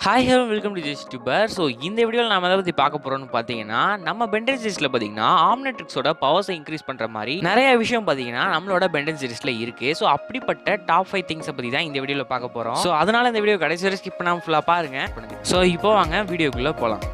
Hi hello welcome to just tuber. So இந்த வீடியோவில் நம்ம எதை பற்றி பார்க்க போகிறோம்னு பார்த்தீங்கன்னா, நம்ம பென்டன் சீரிஸில் பார்த்தீங்கன்னா ஆம்னிட்ரிக்ஸோட பவர்ஸை இன்க்ரீஸ் பண்ணுற மாதிரி நிறைய விஷயம் பார்த்தீங்கன்னா நம்மளோட பென்டன் சீரிஸில் இருக்குது. ஸோ அப்படிப்பட்ட டாப் 5 திங்ஸை பற்றி தான் இந்த வீடியோவில் பார்க்க போகிறோம். ஸோ அதனால் இந்த வீடியோ கடைசி வரை ஸ்கிப் பண்ணாமல் ஃபுல்லாக பாருங்க. ஸோ இப்போ வாங்க வீடியோக்குள்ளே போகலாம்.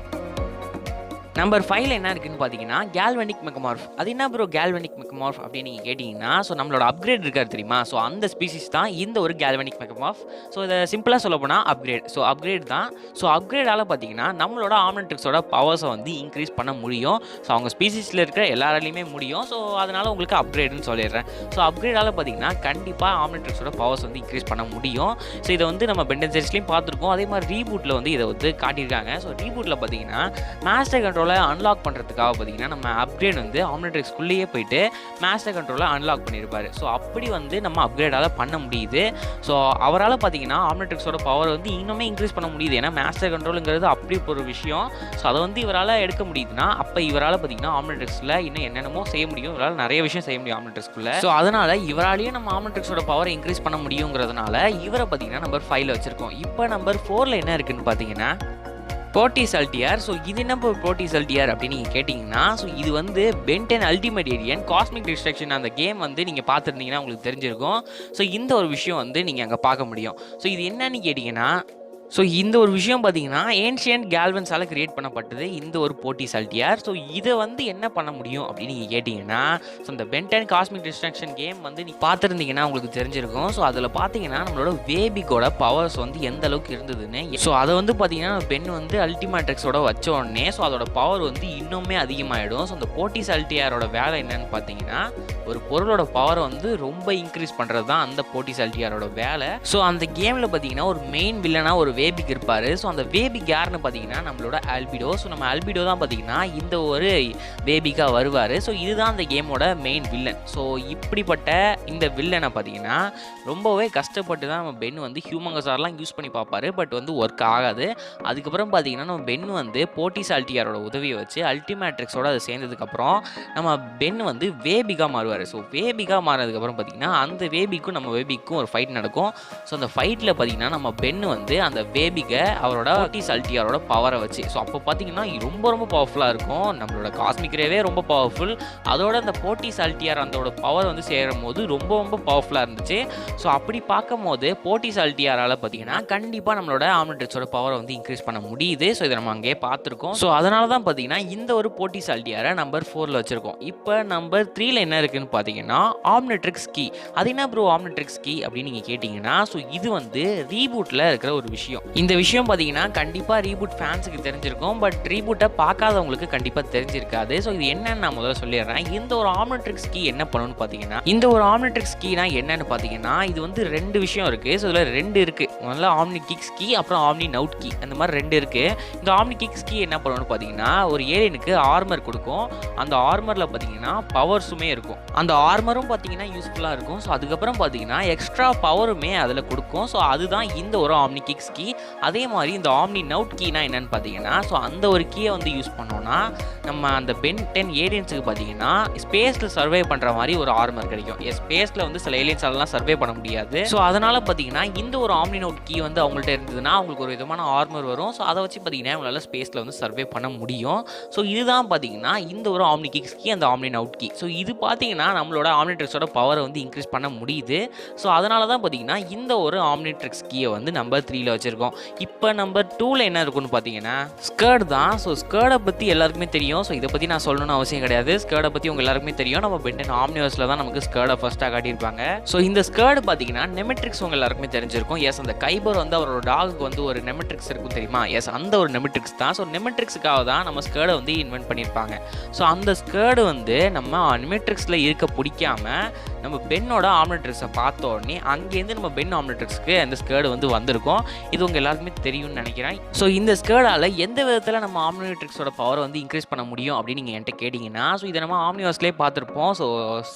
நம்பர் 5 என்ன இருக்குன்னு பார்த்தீங்கன்னா கேல்வனிக் மெகமார்ஃப். அது என்ன ப்ரோ கேல்வனிக் மெகமார்ஃப் அப்படின்னு நீங்கள் கேட்டிங்கன்னா, ஸோ நம்மளோட அப்கிரேட் இருக்காரு தெரியுமா, ஸோ அந்த ஸ்பீசிஸ் தான் இந்த ஒரு கேல்வனிக் மெகமார்ஃப். ஸோ இதை சிம்பிளாக சொல்ல போனால் அப்கிரேட். ஸோ அப்கிரேட் தான். ஸோ அப்கிரேடால் பார்த்தீங்கன்னா நம்மளோட ஆம்னிட்ரிக்ஸோட பவர்ஸை வந்து இன்க்ரீஸ் பண்ண முடியும். ஸோ அவங்க ஸ்பீசிஸில் இருக்கிற எல்லாராலையுமே முடியும். ஸோ அதனால் உங்களுக்கு அப்கிரேடுன்னு சொல்லிடுறேன். ஸோ அப்கிரேடால் பார்த்தீங்கன்னா கண்டிப்பாக ஆம்னிட்ரிக்ஸோட பவர்ஸ் வந்து இன்க்ரீஸ் பண்ண முடியும். ஸோ இதை வந்து நம்ம பென்டன் சீரிஸ்லையும் பார்த்துருக்கோம். அதே மாதிரி ரீபூட்டில் வந்து இதை வந்து காட்டியிருக்காங்க. ஸோ ரீபூட்டில் பார்த்தீங்கன்னா மாஸ்டர் கண்ட்ரோலை அன்லாக் பண்ணுறதுக்காக பார்த்தீங்கன்னா நம்ம அப்கிரேட் வந்து ஆம்னிட்ரிக்ஸ்குள்ளேயே போயிட்டு மாஸ்டர் கண்ட்ரோலை அன்லாக் பண்ணியிருப்பாரு. ஸோ அப்படி வந்து நம்ம அப்கிரேடால் பண்ண முடியுது. ஸோ அவரால் பார்த்தீங்கன்னா ஆம்னிட்ரிக்ஸோட பவர் வந்து இன்னுமே இன்க்ரீஸ் பண்ண முடியுது. ஏன்னா மாஸ்டர் கண்ட்ரோலுங்கிறது அப்படி ஒரு விஷயம். ஸோ அதை வந்து இவரால் எடுக்க முடியுதுன்னா அப்போ இவரால் பார்த்தீங்கன்னா ஆம்னிட்ரிக்ஸில் இன்னும் என்னென்னமோ செய்ய முடியும். இவரால் நிறைய விஷயம் செய்ய முடியும் ஆம்னிட்ரிக்ஸ்குள்ளே. ஸோ அதனால் இவராலேயே நம்ம ஆம்னிட்ரிக்ஸோட பவரை இன்க்ரீஸ் பண்ண முடியுங்கிறதுனால இவரை பார்த்தீங்கன்னா நம்பர் 5ல் வச்சுருக்கோம். இப்போ நம்பர் 4ல் என்ன இருக்குன்னு பார்த்தீங்கன்னா போர்டிஸ் அல்டியர். ஸோ இது என்ன போர்டிஸ் அல்டியர் அப்படின்னு நீங்கள் கேட்டிங்கன்னா, ஸோ இது வந்து Ben 10 Ultimate Alien Cosmic Destruction அந்த கேம் வந்து நீங்கள் பார்த்துருந்தீங்கன்னா உங்களுக்கு தெரிஞ்சிருக்கும். ஸோ இந்த ஒரு விஷயம் வந்து நீங்கள் அங்கே பார்க்க முடியும். ஸோ இது என்னன்னு கேட்டிங்கன்னா, ஸோ இந்த ஒரு விஷயம் பார்த்தீங்கன்னா ஏன்ஷியன்ட் கேல்வன்ஸால் கிரியேட் பண்ணப்பட்டது இந்த ஒரு போர்டிஸ் அல்டியர். ஸோ இதை வந்து என்ன பண்ண முடியும் அப்படின்னு நீங்கள் கேட்டிங்கன்னா, ஸோ இந்த பென் 10 காஸ்மிக் டிஸ்ட்ரக்ஷன் கேம் வந்து நீங்கள் பார்த்துருந்தீங்கன்னா உங்களுக்கு தெரிஞ்சிருக்கும். ஸோ அதில் பார்த்தீங்கன்னா நம்மளோட வேபிக்கோட பவர்ஸ் வந்து எந்த அளவுக்கு இருந்ததுன்னு. ஸோ அதை வந்து பார்த்தீங்கன்னா பென் வந்து அல்டிமேட்ரிக்ஸோட வச்ச உடனே ஸோ அதோட பவர் வந்து இன்னுமே அதிகமாகிடும். ஸோ அந்த போர்டிஸ் அல்டியரோட வேலை என்னன்னு பார்த்தீங்கன்னா ஒரு பொருளோட பவரை வந்து ரொம்ப இன்க்ரீஸ் பண்ணுறது தான் அந்த போர்டிஸ் அல்டியரோட வேலை. ஸோ அந்த கேமில் பார்த்தீங்கன்னா ஒரு மெயின் வில்லனாக ஒரு வேபிக் இருப்பார். ஸோ அந்த வேபிக் யாருன்னு பார்த்தீங்கன்னா நம்மளோட ஆல்பிடோ. ஸோ நம்ம ஆல்பிடோ தான் பார்த்தீங்கன்னா இந்த ஒரு வேபிக்காக வருவார். ஸோ இதுதான் அந்த கேமோட மெயின் வில்லன். ஸோ இப்படிப்பட்ட இந்த வில்லனை பார்த்தீங்கன்னா ரொம்பவே கஷ்டப்பட்டு தான் நம்ம பென் வந்து ஹியூமங்கஸார்லாம் யூஸ் பண்ணி பார்ப்பாரு. பட் வந்து ஒர்க் ஆகாது. அதுக்கப்புறம் பார்த்தீங்கன்னா நம்ம பென் வந்து போர்டிஸ் அல்டியரோட உதவியை வச்சு அல்டிமேட்ரிக்ஸோட அதை சேர்ந்ததுக்கப்புறம் நம்ம பென் வந்து வேபிக்காக மாறுவார். ஸோ வேபிக்காக மாறினதுக்கப்புறம் பார்த்தீங்கன்னா அந்த வேபிக்கும் நம்ம வேபிக்கும் ஒரு ஃபைட் நடக்கும். ஸோ அந்த ஃபைட்டில் பார்த்தீங்கன்னா நம்ம பென் வந்து அந்த வேபிக்கை அவரோட போர்டிஸ் அல்டியரோட பவரை வச்சு, ஸோ அப்போ பார்த்தீங்கன்னா ரொம்ப ரொம்ப பவர்ஃபுல்லாக இருக்கும். நம்மளோட காஸ்மிக் ரேவே ரொம்ப பவர்ஃபுல். அதோட அந்த போர்டிஸ் அல்டியர் அதோட பவர் வந்து சேரும் போது ரொம்ப ரொம்ப பவர்ஃபுல்லாக இருந்துச்சு. ஸோ அப்படி பார்க்கும் போது போர்டிஸ் அல்டியரால் பார்த்தீங்கன்னா கண்டிப்பாக நம்மளோட ஆம்னிட்ரிக்ஸோட பவரை வந்து இன்க்ரீஸ் பண்ண முடியுது. ஸோ இதை நம்ம அங்கேயே பார்த்துருக்கோம். ஸோ அதனால தான் பார்த்தீங்கன்னா இந்த ஒரு போர்டிஸ் அல்டியரை நம்பர் 4ல் வச்சுருக்கோம். இப்போ நம்பர் 3ல் என்ன இருக்குன்னு பார்த்தீங்கன்னா ஆம்னிட்ரிக்ஸ் கீ. அது என்ன ப்ரோ ஆம்னிட்ரிக்ஸ் கீ அப்படின்னு நீங்கள் கேட்டிங்கன்னா, ஸோ இது வந்து ரீபூட்டில் இருக்கிற ஒரு விஷயம். இந்த விஷயம் பார்த்தீங்கன்னா கண்டிப்பாக ரீபூட் ஃபேன்ஸுக்கு தெரிஞ்சிருக்கும். பட் ரீபூட்டை பார்க்காதவங்களுக்கு கண்டிப்பாக தெரிஞ்சிருக்காது. ஸோ இது என்னன்னு நான் முதல்ல சொல்லிடுறேன். இந்த ஒரு ஆம்னிட்ரிக்ஸ் கீ என்ன பண்ணணும்னு பார்த்தீங்கன்னா, இந்த ஒரு ஆம்னிட்ரிக்ஸ் கீனா என்னன்னு பார்த்தீங்கன்னா இது வந்து 2 விஷயம் இருக்குது. ஸோ இதில் 2 இருக்குது. முதல்ல ஆம்னி கிக்ஸ் கீ அப்புறம் ஆம்னி நவுட் கீ, அந்த மாதிரி 2 இருக்குது. இந்த ஆம்னி கிக்ஸ் கீ என்ன பண்ணணும்னு பார்த்தீங்கன்னா ஒரு ஏலியனுக்கு ஆர்மர் கொடுக்கும். அந்த ஆர்மரில் பார்த்தீங்கன்னா பவர்ஸுமே இருக்கும். அந்த ஆர்மரும் பார்த்தீங்கன்னா யூஸ்ஃபுல்லாக இருக்கும். ஸோ அதுக்கப்புறம் பார்த்தீங்கன்னா எக்ஸ்ட்ரா பவருமே அதில் கொடுக்கும். ஸோ அதுதான் இந்த ஒரு ஆம்னி கிக்ஸ் கீ. அதே மாதிரி இந்த ஆம்னி நவுட் கீனா என்னன்னு பார்த்தீங்கன்னா, ஸோ அந்த ஒரு கீயை வந்து யூஸ் பண்ணோன்னா நம்ம அந்த பென் 10 ஏலியன்ஸுக்கு பார்த்தீங்கன்னா ஸ்பேஸில் சர்வே பண்ணுற மாதிரி ஒரு ஆர்மர் கிடைக்கும். ஸ்பேஸில் வந்து சில ஏலியன்ஸாலலாம் சர்வே பண்ண முடியாது. ஸோ அதனால் பார்த்தீங்கன்னா இந்த ஒரு ஆம்னி நவுட் கீ வந்து அவங்கள்ட்ட இருந்ததுன்னா அவங்களுக்கு ஒரு விதமான ஆர்மர் வரும். ஸோ அதை வச்சு பார்த்தீங்கன்னா அவங்களால ஸ்பேஸில் வந்து சர்வே பண்ண முடியும். ஸோ இதுதான் பார்த்தீங்கன்னா இந்த ஒரு ஆம்னி கிக்ஸ் கீ, அந்த ஆம்னி நவுட் கீ. ஸோ இது பார்த்தீங்கன்னா நம்மளோட ஆம்னிட்ரிக்ஸோட பவரை வந்து இன்க்ரீஸ் பண்ண முடியுது. ஸோ அதனால தான் பார்த்தீங்கன்னா இந்த ஒரு ஆம்னிட்ரிக்ஸ் கீயை வந்து நம்பர் 3ல் வச்சுருக்கோம். இப்போ நம்பர் 2ல் என்ன இருக்குன்னு பார்த்தீங்கன்னா ஸ்கர்ட் தான். ஸோ ஸ்கர்டை பற்றி எல்லாருக்குமே தெரியும். ஸோ இதை பற்றி நான் சொல்லணும்னு அவசியம் கிடையாது. ஸ்கர்டை பற்றி உங்கள் எல்லாருக்குமே தெரியும். நம்ம பென் 10 ஆம்னிவர்ஸில் தான் நமக்கு ஸ்கர்டை ஃபஸ்ட்டாக காட்டியிருப்பாங்க. ஸோ இந்த ஸ்கர்ட் பார்த்தீங்கன்னா நெமெட்ரிக்ஸ் உங்கள் எல்லாருக்குமே தெரிஞ்சிருக்கும். எஸ், அந்த கைபர் வந்து அவரோட டாகுக்கு வந்து ஒரு நெமெட்ரிக்ஸ் இருக்கும் தெரியுமா. எஸ், அந்த ஒரு நெமெட்ரிக்ஸ் தான். ஸோ நெமெட்ரிக்ஸுக்காக தான் நம்ம ஸ்கர்டை வந்து இன்வென்ட் பண்ணியிருப்பாங்க. ஸோ அந்த ஸ்கர்டு வந்து நம்ம நெமெட்ரிக்ஸில் இருக்க பிடிக்காம நம்ம பென்னோட ஆம்னிட்ரிக்ஸை பார்த்த உடனே அங்கேருந்து நம்ம பென் ஆம்னிட்ரிக்ஸ்க்கு அந்த ஸ்கர்டு வந்து வந்திருக்கும். இது உங்கள் எல்லாருக்குமே தெரியும்னு நினைக்கிறேன். ஸோ இந்த ஸ்கர்டால் எந்த விதத்தில் நம்ம ஆம்னிட்ரிக்ஸோட பவரை வந்து இன்க்ரீஸ் பண்ண முடியும் அப்படின்னு நீங்கள் என்கிட்ட கேட்டிங்கன்னா, ஸோ இதை நம்ம ஆம்னிவர்ஸ்லேயே பார்த்துருப்போம். ஸோ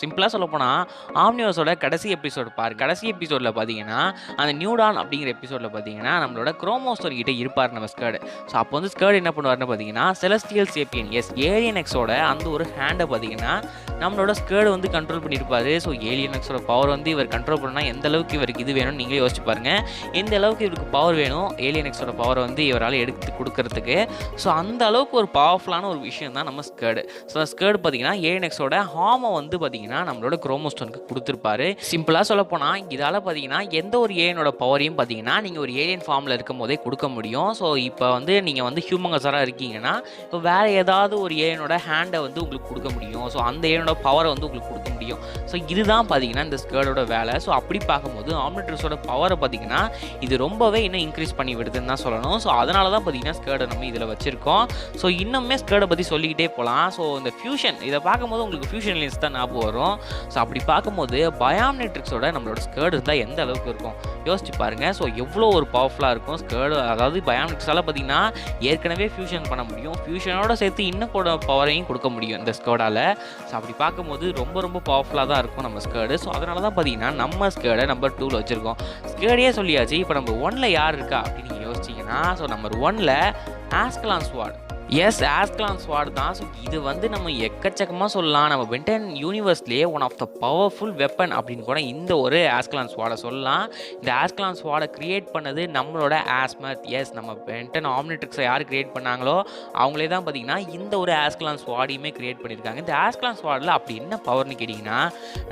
சிம்பிளாக சொல்ல போனால் ஆம்னிவர்ஸோட கடைசி எபிசோடு பாரு. கடைசி எபிசோடில் பார்த்தீங்கன்னா அந்த நியூடான் அப்படிங்கிற எபிசோடில் பார்த்தீங்கன்னா நம்மளோட குரோமோஸ்டர் கிட்ட இருப்பார் நம்ம ஸ்கர்டு. ஸோ அப்போ வந்து ஸ்கர்டு என்ன பண்ணுவார்னு பார்த்தீங்கன்னா செலஸ்டியல் சேப்பியன் ஏலியன் எக்ஸோட அந்த ஒரு ஹேண்டை பார்த்தீங்கன்னா நம்மளோட ஸ்கர்டு வந்து கண்ட்ரோல் பண்ணியிருப்பாரு. ஸோ ஏலியன் எக்ஸோட பவர் வந்து இவர் கண்ட்ரோல் பண்ணால் எந்த அளவுக்கு இவருக்கு இது வேணும்னு நீங்களே யோசிச்சு பாருங்கள். எந்த அளவுக்கு இவருக்கு பவர் பவர் வேணும் ஏலியன் எக்ஸோட பவரை வந்து இவரால் எடுத்து கொடுக்கறதுக்கு. ஸோ அந்த அளவுக்கு ஒரு பவர்ஃபுல்லான ஒரு விஷயம் தான் நம்ம ஸ்கர்டு. ஸோ ஸ்கர்டு பார்த்தீங்கன்னா ஏலியன் எக்ஸோட ஹார்மை வந்து பார்த்தீங்கன்னா நம்மளோட குரோமோஸ்டோனுக்கு கொடுத்துருப்பாரு. சிம்பிளாக சொல்லப்போனால் இதால் பார்த்தீங்கன்னா எந்த ஒரு ஏலியனோட பவரையும் பார்த்தீங்கன்னா நீங்கள் ஒரு ஏலியன் ஃபார்மில் இருக்கும் போதே கொடுக்க முடியும். ஸோ இப்போ வந்து நீங்கள் வந்து ஹியூமங்கஸராக இருக்கீங்கன்னா இப்போ வேறு ஏதாவது ஒரு ஏலியனோட ஹேண்டை வந்து உங்களுக்கு கொடுக்க முடியும். ஸோ அந்த ஏலியனோட பவரை வந்து உங்களுக்கு கொடுக்க முடியும். ஸோ இதுதான் பார்த்தீங்கன்னா இந்த ஸ்கர்டோட வேலை. ஸோ அப்படி பார்க்கும்போது ஆம்னிட்ரிக்ஸோட பவரை பார்த்தீங்கன்னா இது ரொம்பவே இன்னும் இன்க்ரீஸ் பண்ணி விடுதுன்னு தான் சொல்லணும். ஸோ அதனால தான் பார்த்தீங்கன்னா ஸ்கர்டை நம்ம இதில் வச்சுருக்கோம். ஸோ இன்னுமே ஸ்கர்டை பற்றி சொல்லிக்கிட்டே போகலாம். ஸோ இந்த ஃபியூஷன் இதை பார்க்கும்போது உங்களுக்கு ஃபியூஷன் லின்ஸ் தான் ஞாபகம் வரும். ஸோ அப்படி பார்க்கும்போது பயாம்னிட்ரிக்ஸோட நம்மளோட ஸ்கர்டு இருந்தால் எந்த அளவுக்கு இருக்கும் யோசிச்சு பாருங்கள். ஸோ எவ்வளோ ஒரு பவர்ஃபுல்லாக இருக்கும் ஸ்கர்டு. அதாவது பயாம்னிட்ரிக்ஸால் பார்த்தீங்கன்னா ஏற்கனவே ஃபியூஷன் பண்ண முடியும், ஃபியூஷனோட சேர்த்து இன்னும் கூட பவரையும் கொடுக்க முடியும் இந்த ஸ்கர்டால். ஸோ அப்படி பார்க்கும்போது ரொம்ப ரொம்ப பவர்ஃபுல்லாக தான் இருக்கும் நம்ம ஸ்கர்டு. ஸோ அதனால தான் பார்த்தீங்கன்னா நம்ம ஸ்கர்டை நம்பர் 2ல் வச்சுருக்கோம். ஸ்கர்டே சொல்லியாச்சு. இப்போ நம்பர் 1ல் யார் இருக்கா அப்படின்னு நீங்கள் யோசிச்சிங்கன்னா ஸோ நம்பர் 1ல் Ascalon sword. Yes, Ascalon sword தான். ஸோ இது வந்து நம்ம எக்கச்சக்கமாக சொல்லலாம். நம்ம பென்டன் யூனிவர்ஸ்லேயே one of the powerful weapon அப்படின்னு கூட இந்த ஒரு ஆஸ்கலான் ஸ்வாடை சொல்லலாம். இந்த ஆஸ்கலான் ஸ்வாடை கிரியேட் பண்ணது நம்மளோட ஆஸ்மத். எஸ், நம்ம பென்டன் ஆம்னிட்ரிக்ஸை யார் கிரியேட் பண்ணாங்களோ அவங்களே தான் பார்த்தீங்கன்னா இந்த ஒரு ஆஸ்கலான் ஸ்வாடையுமே கிரியேட் பண்ணியிருக்காங்க. இந்த ஆஸ்கலான் ஸ்வாடில் அப்படி என்ன பவர்னு கேட்டிங்கன்னா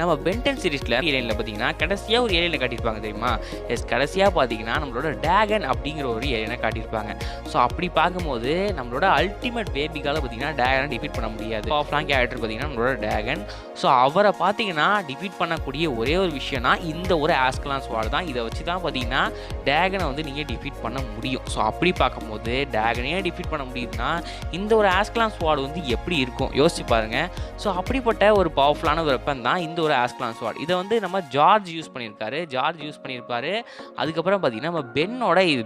நம்ம பென்டன் சீரீஸில் ஏலியனில் பார்த்தீங்கன்னா கடைசியாக ஒரு ஏலியனை காட்டியிருப்பாங்க தெரியுமா? எஸ், கடைசியாக பார்த்தீங்கன்னா நம்மளோட டேகன் அப்படிங்கிற ஒரு ஏலியனை காட்டியிருப்பாங்க. ஸோ அப்படி பார்க்கும்போது நம்மளோட அல்டிமேட் பேபிக்கால பார்த்தீங்கன்னா டேகனை டிஃபீட் பண்ண முடியாது. ஆஃப்லாங் கேரக்டர் பார்த்தீங்கன்னா நம்மளோட டேகன். ஸோ அவரை பார்த்தீங்கன்னா டிஃபீட் பண்ணக்கூடிய ஒரே ஒரு விஷயம்னா இந்த ஒரு ஆஸ்கலான் ஸ்வாட் தான். இதை வச்சு தான் பார்த்தீங்கன்னா டேகனை வந்து நீங்கள் டிஃபீட் பண்ண முடியும். ஸோ அப்படி பார்க்கும்போது டேகனையே டிஃபீட் பண்ண முடியுதுன்னா இந்த ஒரு ஆஸ்கலான் ஸ்வாட் வந்து எப்படி இருக்கும் யோசிச்சு பாருங்கள். ஸோ அப்படிப்பட்ட ஒரு பவர்ஃபுல்லான ஒரு வெப்பன் தான் இந்த ஒரு ஆஸ்கலான் ஸ்வாட். இதை வந்து நம்ம ஜார்ஜ் யூஸ் பண்ணியிருப்பாரு. அதுக்கப்புறம் பார்த்தீங்கன்னா நம்ம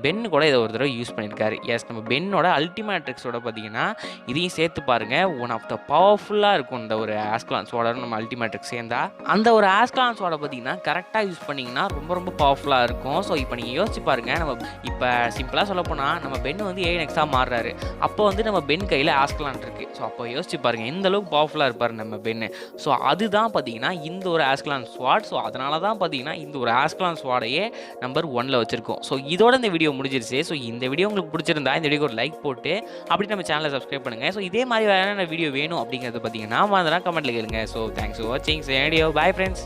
பென்னு கூட இதை ஒரு தடவை யூஸ் பண்ணியிருக்காரு. எஸ், நம்ம பென்னோட அல்டிமேட்ரிக்ஸோட பார்த்தீங்கன்னா இதையும் சேர்த்து பாருங்கள். ஒன் ஆஃப் த பவர்ஃபுல்லாக இருக்கும் இந்த ஒரு ஆஸ்கலான் ஸ்வாடோட நம்ம அல்டிமேட்ரிக்ஸ் சேர்ந்தா. அந்த ஒரு ஆஸ்கலான் ஸ்வாடை பார்த்தீங்கன்னா கரெக்டாக யூஸ் பண்ணிங்கன்னா ரொம்ப ரொம்ப பவர்ஃபுல்லாக இருக்கும். ஸோ இப்போ நீங்கள் யோசிச்சு பாருங்கள். நம்ம இப்போ சிம்பிளாக சொல்லப்போனால் நம்ம பென் வந்து ஏன் எக்ஸாக மாறுறாரு, அப்போ வந்து நம்ம பென் கையில் ஆஸ்கலான் இருக்குது. ஸோ அப்போ யோசிச்சு பாருங்கள் எந்த அளவுக்கு பவர்ஃபுல்லாக இருப்பார் நம்ம பென்னு. ஸோ அதுதான் பார்த்தீங்கன்னா இந்த ஒரு ஆஸ்கலான் ஸ்வாட். ஸோ அதனால தான் பார்த்தீங்கன்னா இந்த ஒரு ஆஸ்கலான் ஸ்வாடையே நம்பர் 1ல் வச்சுருக்கோம். ஸோ இதோட இந்த வீடியோ முடிஞ்சிருச்சு. ஸோ இந்த வீடியோ உங்களுக்கு பிடிச்சிருந்தா இந்த வீடியோக்கு ஒரு லைக் போட்டு அப்படி நம்ம சேனலை சப்ஸ்கிரைப் பண்ணுங்கள். ஸோ இதே மாதிரி வேறு என்ன வீடியோ வேணும் அப்படிங்கிறது பார்த்தீங்கன்னா கமெண்ட்டில் கேளுங்க. ஸோ தேங்க்ஸ் ஃபார் வாட்சிங் வீடியோ. Bye friends.